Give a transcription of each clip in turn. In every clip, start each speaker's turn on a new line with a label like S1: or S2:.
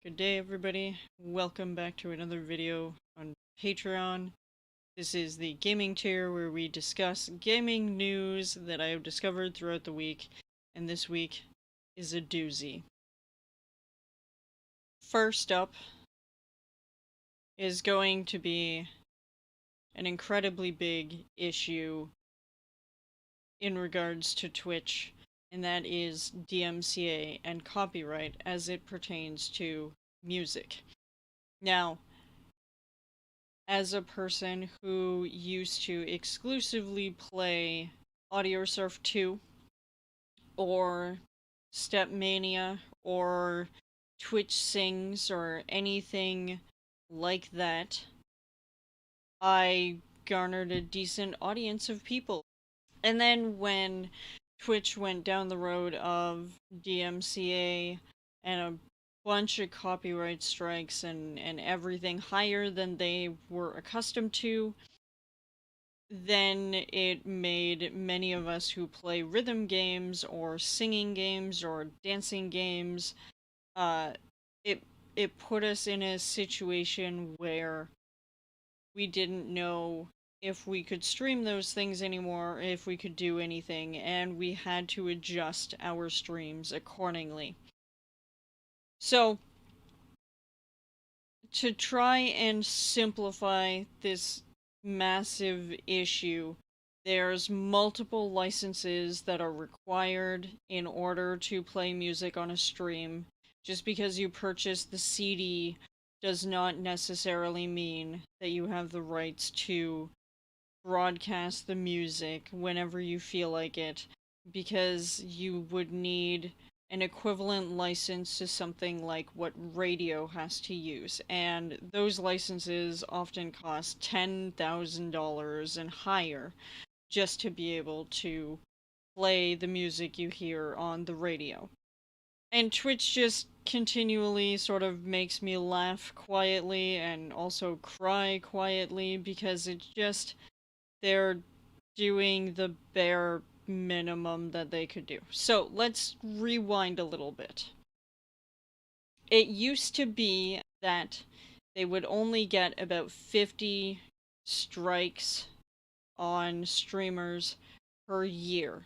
S1: Good day, everybody. Welcome back to another video on Patreon. This is the gaming tier where we discuss gaming news that I have discovered throughout the week, and this week is a doozy. First up is going to be an incredibly big issue in regards to Twitch, and that is DMCA and copyright as it pertains to music. Now, as a person who used to exclusively play Audiosurf 2 or Stepmania or Twitch Sings or anything like that, I garnered a decent audience of people. And then when Twitch went down the road of DMCA and a bunch of copyright strikes and everything higher than they were accustomed to, then it made many of us who play rhythm games or singing games or dancing games, uh, it it put us in a situation where we didn't know if we could stream those things anymore, if we could do anything, and we had to adjust our streams accordingly. So, to try and simplify this massive issue, there's multiple licenses that are required in order to play music on a stream. Just because you purchase the CD does not necessarily mean that you have the rights to broadcast the music whenever you feel like it, because you would need an equivalent license to something like what radio has to use, and those licenses often cost $10,000 and higher just to be able to play the music you hear on the radio. And Twitch just continually sort of makes me laugh quietly and also cry quietly because it's just they're doing the bare minimum that they could do. So let's rewind a little bit. It used to be that they would only get about 50 strikes on streamers per year.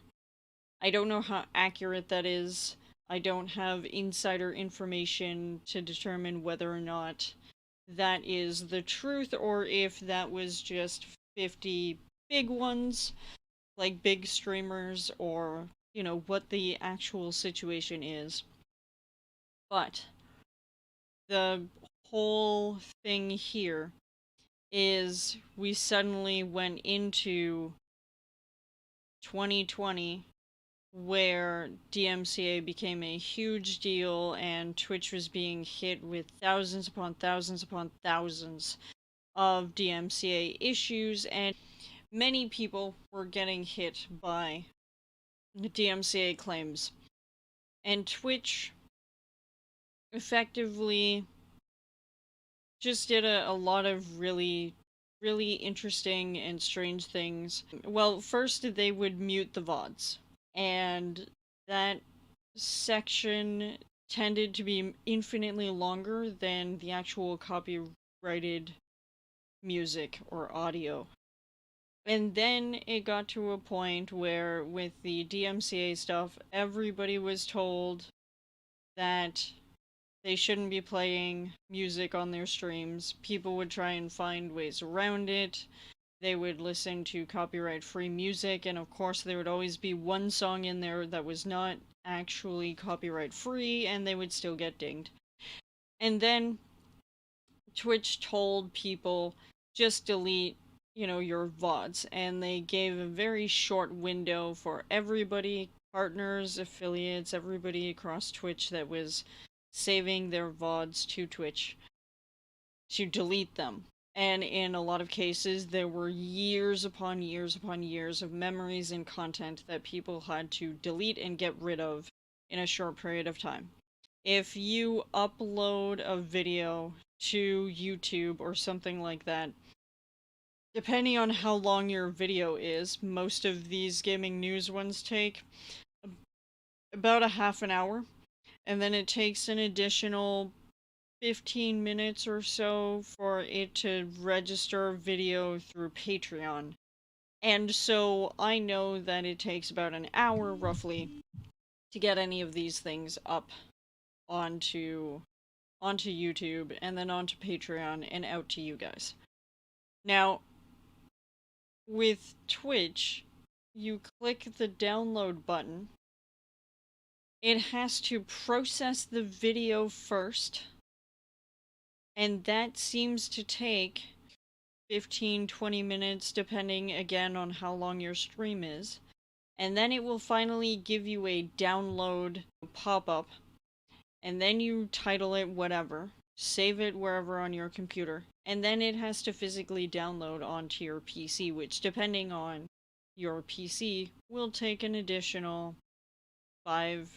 S1: I don't know how accurate that is. I don't have insider information to determine whether or not that is the truth or if that was just 50 big ones, like big streamers, or, what the actual situation is. But the whole thing here is we suddenly went into 2020 where DMCA became a huge deal and Twitch was being hit with thousands upon thousands upon thousands of DMCA issues, and many people were getting hit by the DMCA claims. And Twitch effectively just did a lot of really, really interesting and strange things. Well, first they would mute the VODs, and that section tended to be infinitely longer than the actual copyrighted music or audio. And then it got to a point where, with the DMCA stuff, everybody was told that they shouldn't be playing music on their streams. People would try and find ways around it. They would listen to copyright-free music, and of course there would always be one song in there that was not actually copyright-free, and they would still get dinged. And then Twitch told people, just delete, your VODs, and they gave a very short window for everybody, partners, affiliates, everybody across Twitch that was saving their VODs to Twitch, to delete them. And in a lot of cases, there were years upon years upon years of memories and content that people had to delete and get rid of in a short period of time. If you upload a video to YouTube or something like that, depending on how long your video is, most of these gaming news ones take about a half an hour, and then it takes an additional 15 minutes or so for it to register video through Patreon. And so I know that it takes about an hour roughly to get any of these things up onto YouTube and then onto Patreon and out to you guys. Now, with Twitch, you click the download button. It has to process the video first, and that seems to take 15-20 minutes depending again on how long your stream is. And then it will finally give you a download pop-up, and then you title it whatever, save it wherever on your computer, and then it has to physically download onto your PC, which depending on your PC will take an additional 5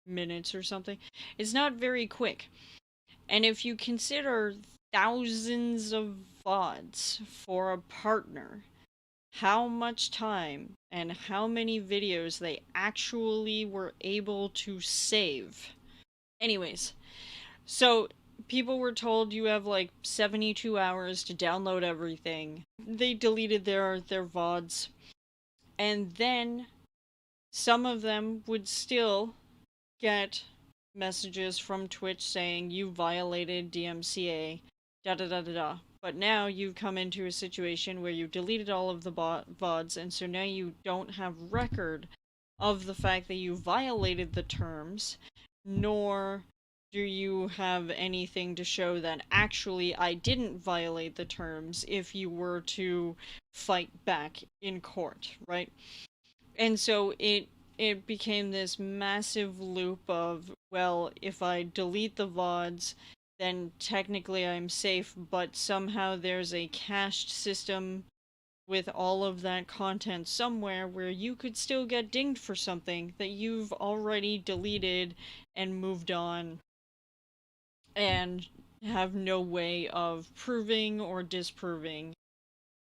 S1: minutes or something. It's not very quick. And if you consider thousands of VODs for a partner, how much time and how many videos they actually were able to save. Anyways, so people were told you have like 72 hours to download everything. They deleted their VODs. And then some of them would still get messages from Twitch saying you violated DMCA, da da da da da. But now you've come into a situation where you've deleted all of the VODs, and so now you don't have record of the fact that you violated the terms, nor do you have anything to show that actually I didn't violate the terms if you were to fight back in court, right? And so it became this massive loop of, well, if I delete the VODs, then technically I'm safe, but somehow there's a cached system with all of that content somewhere where you could still get dinged for something that you've already deleted and moved on and have no way of proving or disproving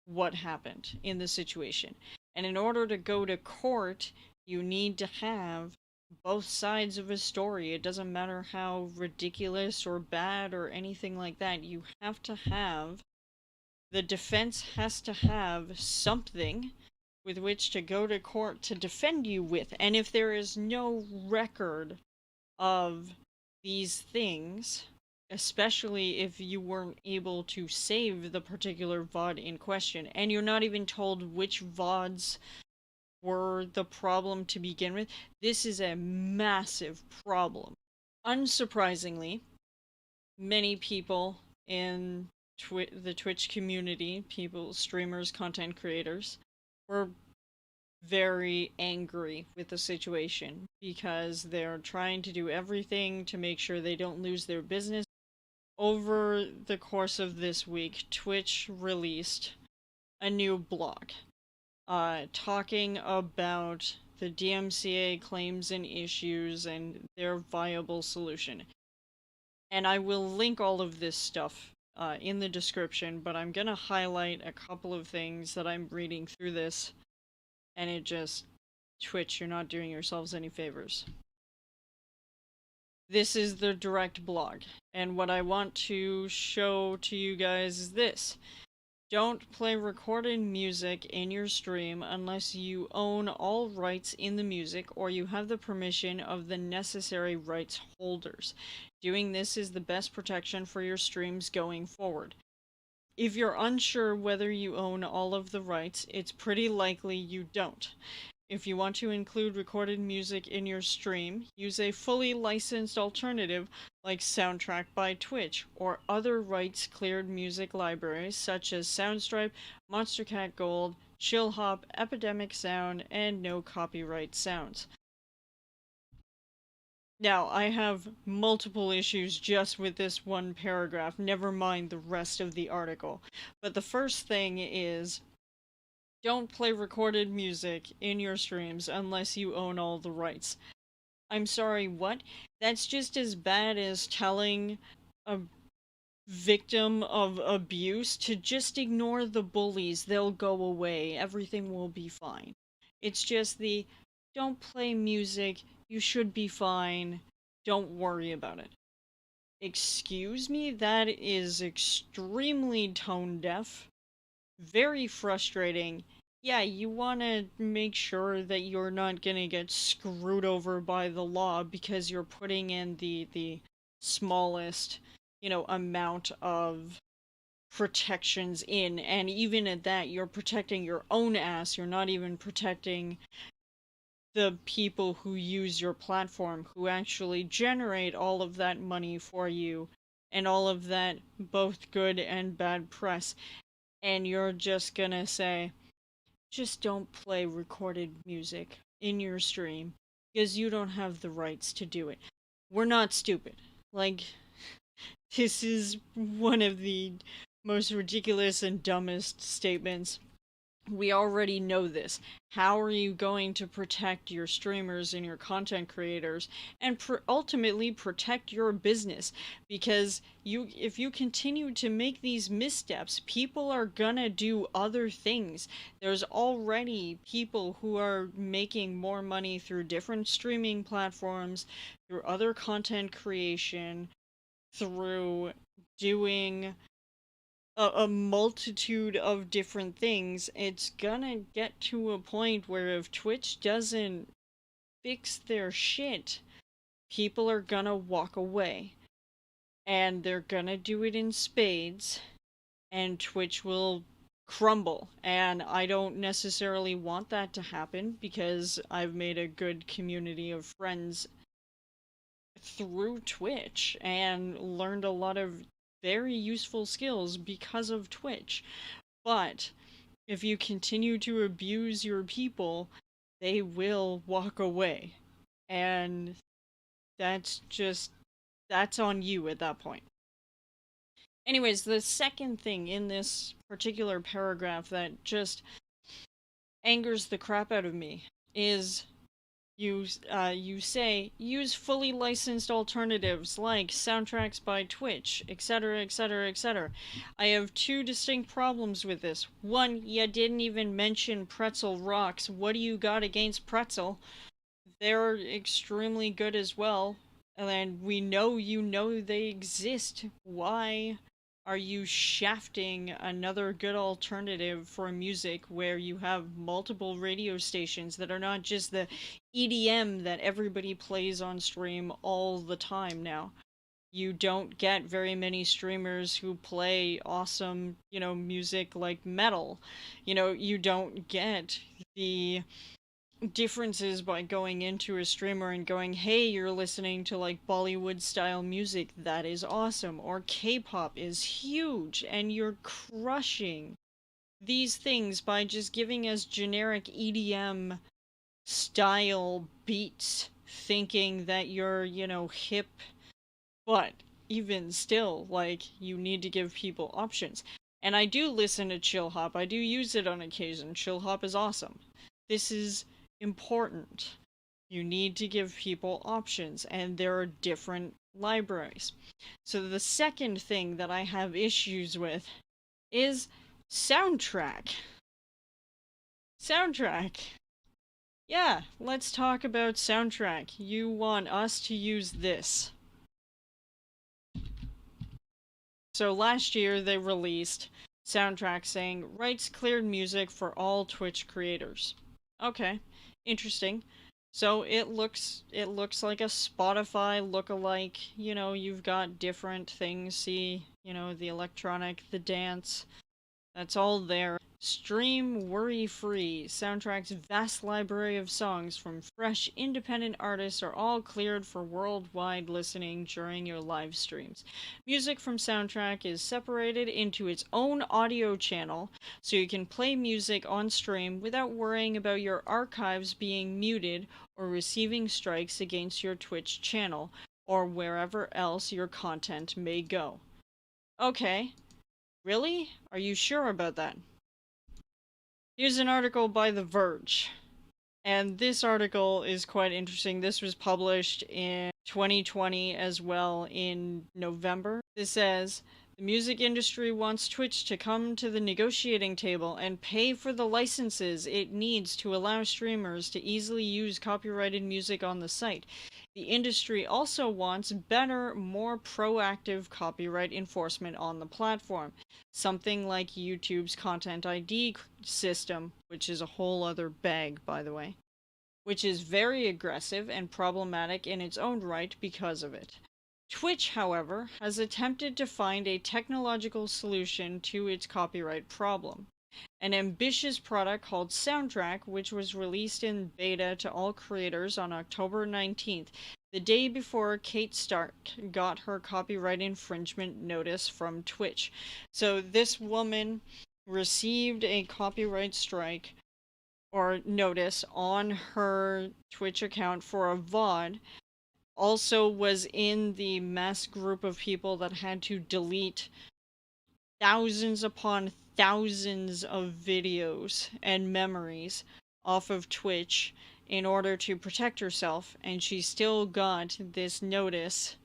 S1: what happened in the situation. And in order to go to court, you need to have both sides of a story. It doesn't matter how ridiculous or bad or anything like that. You have to have, the defense has to have something with which to go to court to defend you with. And if there is no record of these things, especially if you weren't able to save the particular VOD in question, and you're not even told which VODs were the problem to begin with, this is a massive problem. Unsurprisingly, many people in the Twitch community, streamers, content creators, were very angry with the situation because they're trying to do everything to make sure they don't lose their business. Over the course of this week, Twitch released a new blog talking about the DMCA claims and issues and their viable solution. And I will link all of this stuff in the description, but I'm gonna highlight a couple of things that I'm reading through this, and it just, Twitch, you're not doing yourselves any favors. This is the direct blog, and what I want to show to you guys is this. Don't play recorded music in your stream unless you own all rights in the music or you have the permission of the necessary rights holders. Doing this is the best protection for your streams going forward. If you're unsure whether you own all of the rights, it's pretty likely you don't. If you want to include recorded music in your stream, use a fully licensed alternative like Soundtrack by Twitch, or other rights-cleared music libraries such as Soundstripe, Monstercat Gold, Chillhop, Epidemic Sound, and No Copyright Sounds. Now, I have multiple issues just with this one paragraph, never mind the rest of the article. But the first thing is, don't play recorded music in your streams unless you own all the rights. I'm sorry, what? That's just as bad as telling a victim of abuse to just ignore the bullies, they'll go away, everything will be fine. It's just the, don't play music, you should be fine, don't worry about it. Excuse me? That is extremely tone deaf, very frustrating. Yeah, you want to make sure that you're not going to get screwed over by the law because you're putting in the smallest, amount of protections in, and even at that, you're protecting your own ass. You're not even protecting the people who use your platform, who actually generate all of that money for you and all of that both good and bad press. And you're just gonna say, just don't play recorded music in your stream because you don't have the rights to do it. We're not stupid. Like, this is one of the most ridiculous and dumbest statements. We already know this. How are you going to protect your streamers and your content creators and ultimately protect your business? Because if you continue to make these missteps, people are gonna do other things. There's already people who are making more money through different streaming platforms, through other content creation, through doing a multitude of different things. It's gonna get to a point where if Twitch doesn't fix their shit, people are gonna walk away. And they're gonna do it in spades, and Twitch will crumble. And I don't necessarily want that to happen because I've made a good community of friends through Twitch and learned a lot of very useful skills because of Twitch. But if you continue to abuse your people, they will walk away. And that's on you at that point. Anyways, the second thing in this particular paragraph that just angers the crap out of me is you say use fully licensed alternatives like soundtracks by Twitch, etc., etc., etc. I have two distinct problems with this. One, you didn't even mention Pretzel Rocks. What do you got against Pretzel? They're extremely good as well, and we know you know they exist. Why are you shafting another good alternative for music where you have multiple radio stations that are not just the EDM that everybody plays on stream all the time now? You don't get very many streamers who play awesome, music like metal. You don't get the differences by going into a streamer and going, hey, you're listening to like Bollywood style music, that is awesome, or K-pop is huge, and you're crushing these things by just giving us generic EDM style beats, thinking that you're, hip. But even still, like, you need to give people options. And I do listen to Chill Hop, I do use it on occasion. Chill Hop is awesome. This is important. You need to give people options, and there are different libraries. So the second thing that I have issues with is soundtrack. Soundtrack. Yeah, let's talk about soundtrack. You want us to use this. So last year they released soundtrack saying rights cleared music for all Twitch creators. Okay, interesting. So it looks like a Spotify lookalike. You've got different things. See, the electronic, the dance. That's all there. Stream worry-free. Soundtrack's vast library of songs from fresh independent artists are all cleared for worldwide listening during your live streams. Music from Soundtrack is separated into its own audio channel, so you can play music on stream without worrying about your archives being muted or receiving strikes against your Twitch channel, or wherever else your content may go. Okay. Really? Are you sure about that? Here's an article by The Verge. And this article is quite interesting. This was published in 2020 as well in November. This says, The music industry wants Twitch to come to the negotiating table and pay for the licenses it needs to allow streamers to easily use copyrighted music on the site. The industry also wants better, more proactive copyright enforcement on the platform. Something like YouTube's Content ID system, which is a whole other bag, by the way, which is very aggressive and problematic in its own right because of it. Twitch, however, has attempted to find a technological solution to its copyright problem. An ambitious product called Soundtrack, which was released in beta to all creators on October 19th, the day before Kate Stark got her copyright infringement notice from Twitch. So this woman received a copyright strike or notice on her Twitch account for a VOD, also was in the mass group of people that had to delete thousands upon thousands of videos and memories off of Twitch in order to protect herself, and she still got this notice.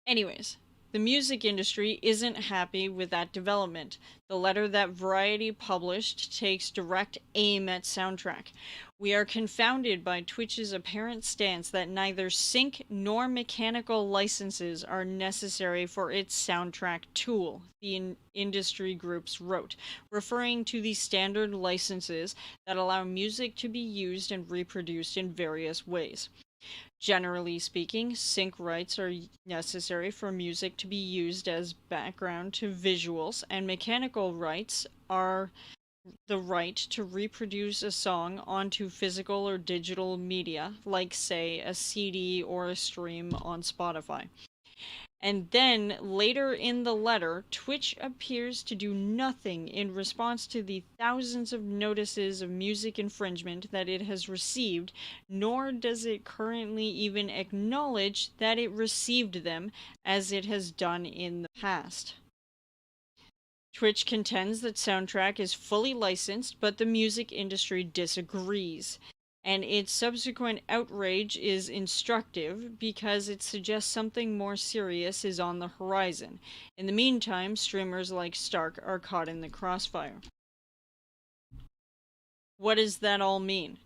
S1: Anyways, the music industry isn't happy with that development. The letter that Variety published takes direct aim at Soundtrack. We are confounded by Twitch's apparent stance that neither sync nor mechanical licenses are necessary for its Soundtrack tool, the industry groups wrote, referring to the standard licenses that allow music to be used and reproduced in various ways. Generally speaking, sync rights are necessary for music to be used as background to visuals, and mechanical rights are the right to reproduce a song onto physical or digital media, like, say, a CD or a stream on Spotify. And then, later in the letter, Twitch appears to do nothing in response to the thousands of notices of music infringement that it has received, nor does it currently even acknowledge that it received them, as it has done in the past. Twitch contends that Soundtrack is fully licensed, but the music industry disagrees. And its subsequent outrage is instructive because it suggests something more serious is on the horizon. In the meantime, streamers like Stark are caught in the crossfire. What does that all mean?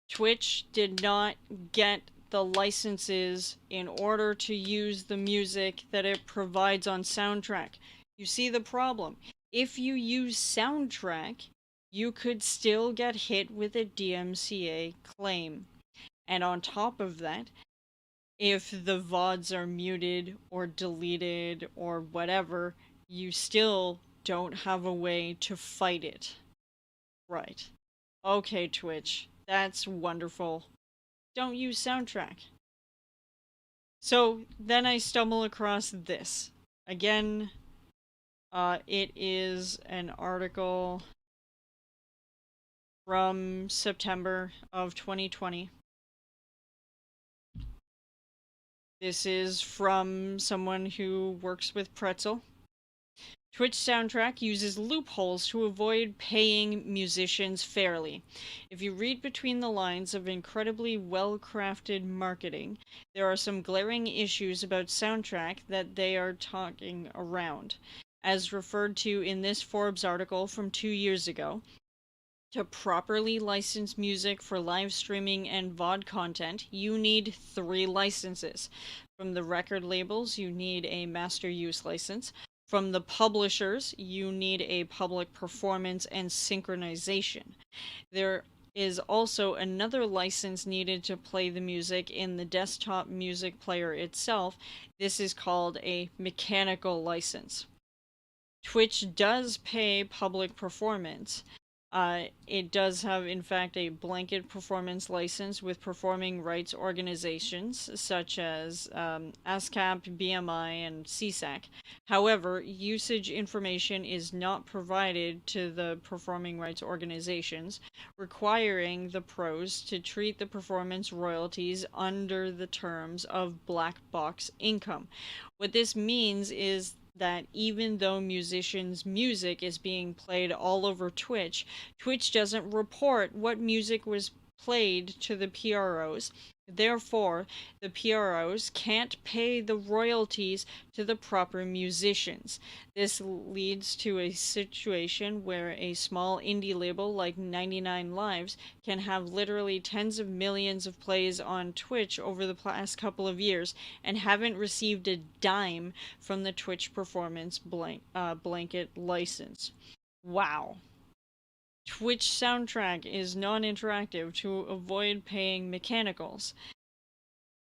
S1: Twitch did not get the licenses in order to use the music that it provides on Soundtrack. You see the problem. If you use Soundtrack, you could still get hit with a DMCA claim. And on top of that, if the VODs are muted or deleted or whatever, you still don't have a way to fight it. Right. Okay, Twitch, that's wonderful. Don't use Soundtrack. So then I stumble across this. Again, it is an article from September of 2020. This is from someone who works with Pretzel. Twitch Soundtrack uses loopholes to avoid paying musicians fairly. If you read between the lines of incredibly well-crafted marketing, there are some glaring issues about Soundtrack that they are talking around. As referred to in this Forbes article from 2 years ago, to properly license music for live streaming and VOD content, you need 3 licenses. From the record labels, you need a master use license. From the publishers, you need a public performance and synchronization. There is also another license needed to play the music in the desktop music player itself. This is called a mechanical license. Twitch does pay public performance. It does have, in fact, a blanket performance license with performing rights organizations such as ASCAP, BMI, and CSAC. However, usage information is not provided to the performing rights organizations, requiring the pros to treat the performance royalties under the terms of black box income. What this means is that even though musicians' music is being played all over Twitch, Twitch doesn't report what music was played to the PROs. Therefore, the PROs can't pay the royalties to the proper musicians. This leads to a situation where a small indie label like 99 Lives can have literally tens of millions of plays on Twitch over the past couple of years and haven't received a dime from the Twitch Performance blanket license. Wow. Twitch soundtrack is non-interactive to avoid paying mechanicals.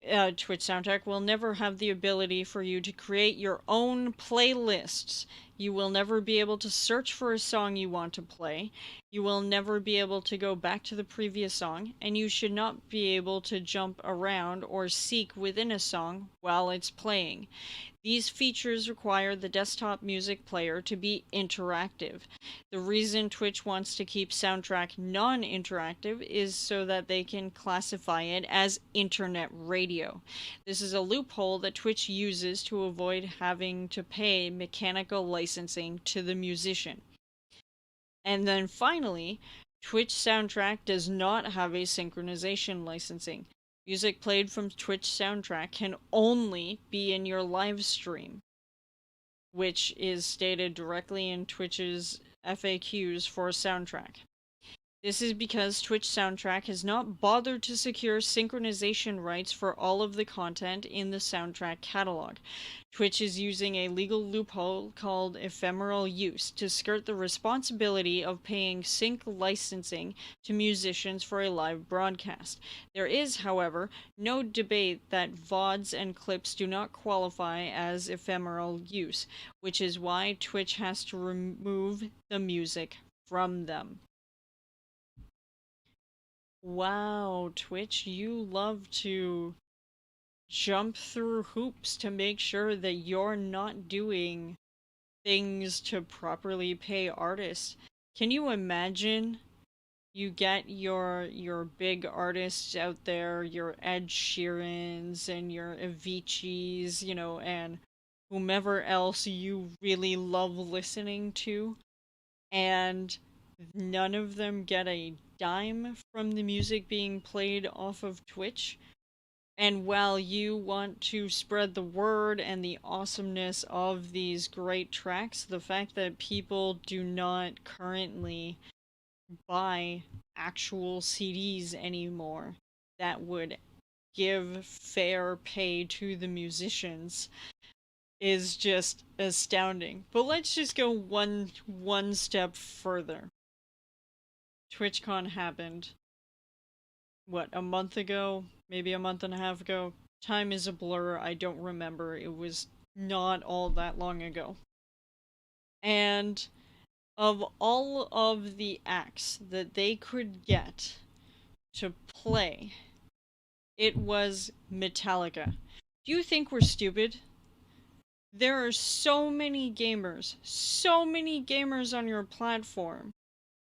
S1: Twitch soundtrack will never have the ability for you to create your own playlists. You will never be able to search for a song you want to play. You will never be able to go back to the previous song, and you should not be able to jump around or seek within a song while it's playing. These features require the desktop music player to be interactive. The reason Twitch wants to keep soundtrack non-interactive is so that they can classify it as internet radio. This is a loophole that Twitch uses to avoid having to pay mechanical licensing to the musician. And then finally, Twitch soundtrack does not have a synchronization licensing. Music played from Twitch soundtrack can only be in your live stream, which is stated directly in Twitch's FAQs for soundtrack. This is because Twitch soundtrack has not bothered to secure synchronization rights for all of the content in the soundtrack catalog. Twitch is using a legal loophole called ephemeral use to skirt the responsibility of paying sync licensing to musicians for a live broadcast. There is, however, no debate that VODs and clips do not qualify as ephemeral use, which is why Twitch has to remove the music from them. Wow, Twitch, you love to jump through hoops to make sure that you're not doing things to properly pay artists. Can you imagine you get your big artists out there, your Ed Sheerans and your Aviciis, and whomever else you really love listening to, and none of them get a dime from the music being played off of Twitch? And while you want to spread the word and the awesomeness of these great tracks, the fact that people do not currently buy actual CDs anymore that would give fair pay to the musicians is just astounding. But let's just go one step further. TwitchCon happened, what, a month ago? Maybe a month and a half ago? Time is a blur, I don't remember. It was not all that long ago. And of all of the acts that they could get to play, it was Metallica. Do you think we're stupid? There are so many gamers on your platform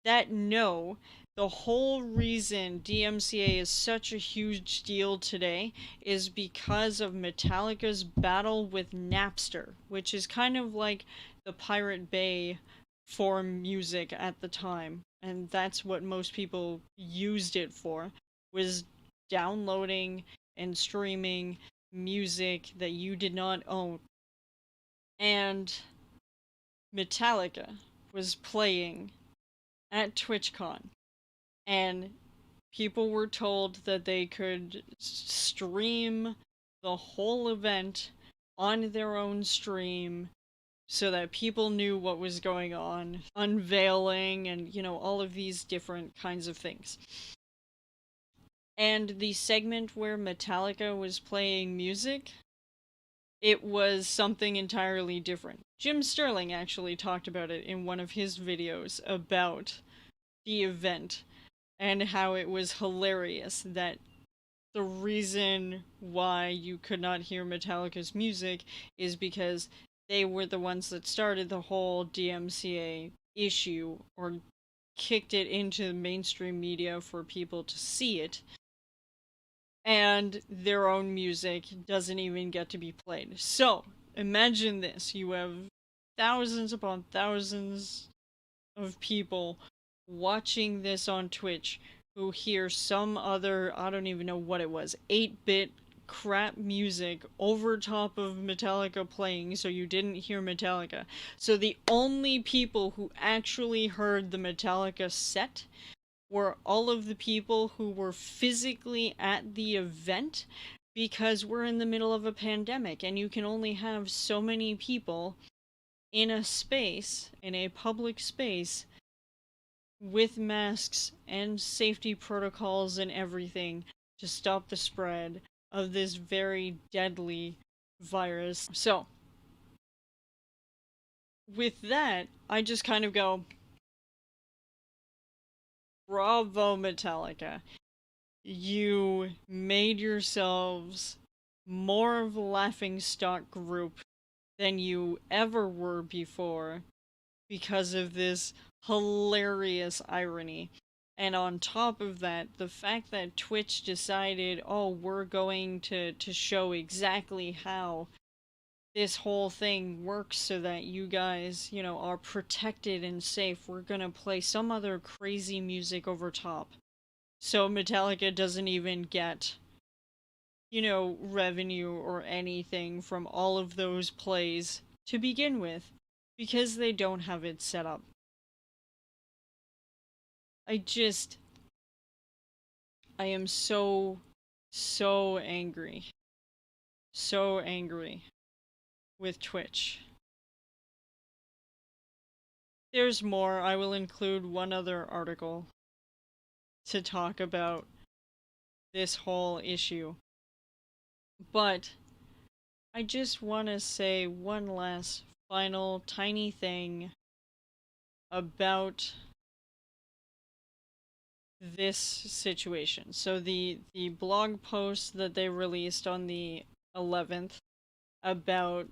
S1: that know the whole reason DMCA is such a huge deal today is because of Metallica's battle with Napster, which is kind of like the Pirate Bay for music at the time. And that's what most people used it for, was downloading and streaming music that you did not own. And Metallica was playing at TwitchCon, and people were told that they could stream the whole event on their own stream so that people knew what was going on, unveiling, and all of these different kinds of things. And the segment where Metallica was playing music, it was something entirely different. Jim Sterling actually talked about it in one of his videos about the event and how it was hilarious that the reason why you could not hear Metallica's music is because they were the ones that started the whole DMCA issue, or kicked it into mainstream media for people to see it, and their own music doesn't even get to be played. So, imagine this. You have thousands upon thousands of people watching this on Twitch who hear some other, I don't even know what it was, 8-bit crap music over top of Metallica playing, so you didn't hear Metallica. So the only people who actually heard the Metallica set were all of the people who were physically at the event, because we're in the middle of a pandemic and you can only have so many people in a space, in a public space, with masks and safety protocols and everything to stop the spread of this very deadly virus. So, with that, I just kind of go, bravo, Metallica. You made yourselves more of a laughingstock group than you ever were before because of this hilarious irony. And on top of that, the fact that Twitch decided, oh, we're going to show exactly how this whole thing works so that you guys, are protected and safe. We're gonna play some other crazy music over top. So Metallica doesn't even get, revenue or anything from all of those plays to begin with because they don't have it set up. I just, I am so, so angry. So angry with Twitch. There's more. I will include one other article to talk about this whole issue. But I just want to say one last final tiny thing about this situation. So the blog post that they released on the 11th about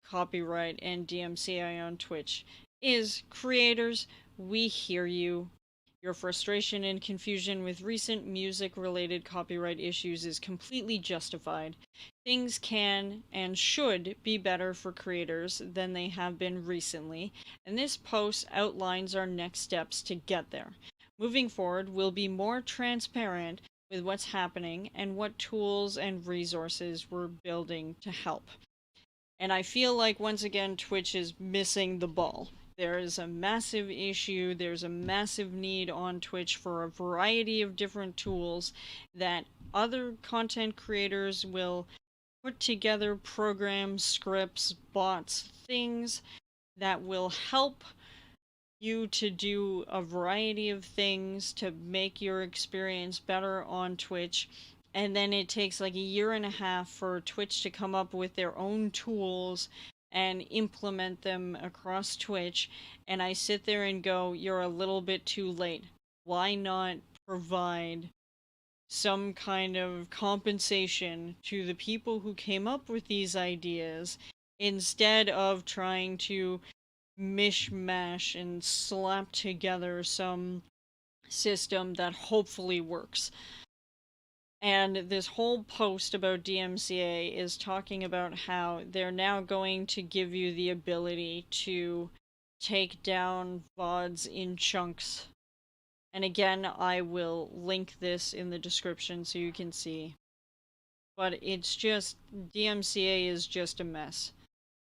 S1: copyright and DMCA on Twitch is, creators, we hear you. Your frustration and confusion with recent music-related copyright issues is completely justified. Things can and should be better for creators than they have been recently, and this post outlines our next steps to get there. Moving forward, we'll be more transparent with what's happening and what tools and resources we're building to help. And I feel like, once again, Twitch is missing the ball. There is a massive issue, there's a massive need on Twitch for a variety of different tools that other content creators will put together, programs, scripts, bots, things that will help you to do a variety of things to make your experience better on Twitch. And then it takes like a year and a half for Twitch to come up with their own tools and implement them across Twitch. And I sit there and go, you're a little bit too late. Why not provide some kind of compensation to the people who came up with these ideas instead of trying to mishmash and slap together some system that hopefully works? And this whole post about DMCA is talking about how they're now going to give you the ability to take down VODs in chunks. And again, I will link this in the description so you can see. But it's just, DMCA is just a mess.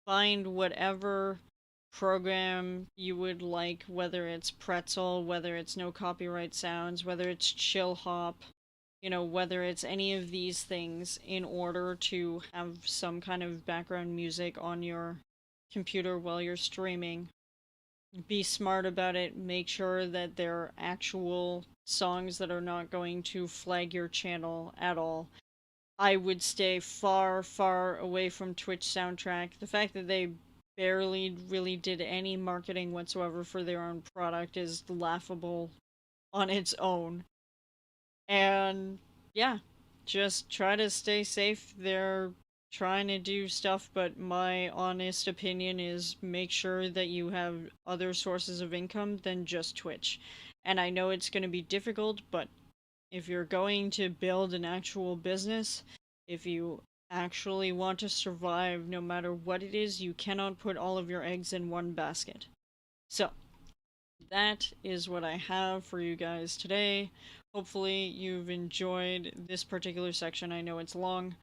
S1: Find whatever program you would like, whether it's Pretzel, whether it's No Copyright Sounds, whether it's Chill Hop, whether it's any of these things, in order to have some kind of background music on your computer while you're streaming. Be smart about it. Make sure that they're actual songs that are not going to flag your channel at all. I would stay far, far away from Twitch Soundtrack. The fact that they barely really did any marketing whatsoever for their own product is laughable on its own. And yeah, just try to stay safe. They're trying to do stuff, but my honest opinion is make sure that you have other sources of income than just Twitch. And I know it's going to be difficult, but if you're going to build an actual business, if you actually want to survive no matter what it is, you cannot put all of your eggs in one basket. So, that is what I have for you guys today. Hopefully you've enjoyed this particular section. I know it's long.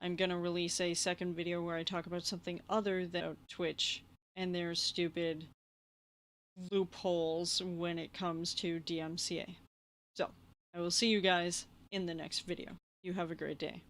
S1: I'm gonna release a second video where I talk about something other than Twitch and their stupid loopholes when it comes to DMCA. So, I will see you guys in the next video. You have a great day.